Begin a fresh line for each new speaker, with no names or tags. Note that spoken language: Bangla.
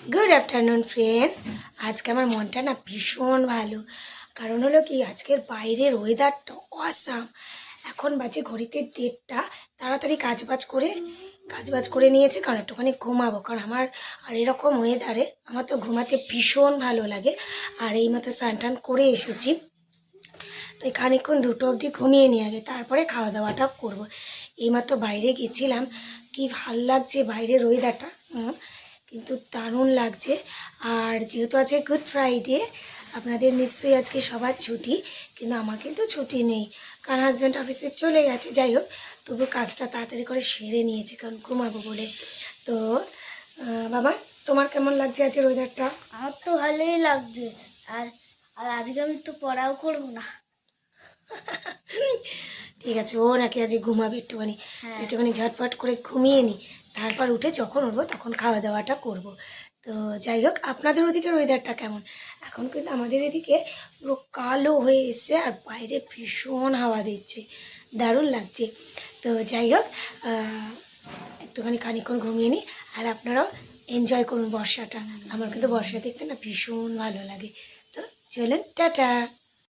Good afternoon friends. আজকে আমার মনটা না ভীষণ ভালো। কারণ হলো কি, আজকের বাইরের ওয়েদারটা অসাম। এখন বাজে ঘড়িতে 1:30। তাড়াতাড়ি কাজবাজ করে নিয়েছি, কারণ একটুখানি ঘুমাবো। কারণ আমার আর এরকম ওয়েদারে আমার তো ঘুমাতে ভীষণ ভালো লাগে। আর এই মতো স্নান টান করে এসেছি, তো খানিকক্ষণ 2টো অবধি ঘুমিয়ে নিয়ে আগে, তারপরে খাওয়া দাওয়াটা করব। এইমাত্র বাইরে গেছিলাম, কি ভাল লাগছে বাইরের ওয়েদারটা, কিন্তু দারুণ লাগছে। আর যেহেতু আছে গুড ফ্রাইডে, আপনাদের নিশ্চয়ই আজকে সবার ছুটি, কিন্তু আমার কিন্তু ছুটি নেই, কারণ হাজব্যান্ড অফিসে চলে গেছে। যাই হোক, তবু কাজটা তাড়াতাড়ি করে সেরে নিয়েছি, কারণ ঘুমাবো বলে। তো বাবা, তোমার কেমন লাগছে আজকের ওয়েদারটা?
আমার তো ভালোই লাগছে। আর আর আজকে আমি তো পড়াও করবো না।
ঠিক আছে, ও নাকি আজ ঘুমাবে একটুখানি।
হ্যাঁ।
একটুখানি ঝটপট করে ঘুমিয়ে নিই, তারপর উঠে যখন উঠবো তখন খাওয়া দাওয়াটা করব। তো যাই হোক, আপনাদের ওদিকের ওয়েদারটা কেমন? এখন কিন্তু আমাদের এদিকে পুরো কালো হয়ে এসছে, আর বাইরে ভীষণ হাওয়া দিচ্ছে, দারুণ লাগছে। তো যাই হোক, একটুখানি খানিকক্ষণ ঘুমিয়ে নিই, আর আপনারাও এনজয় করুন বর্ষাটা। আমার কিন্তু বর্ষা দেখতে না ভীষণ ভালো লাগে। তো চলুন, টাটা।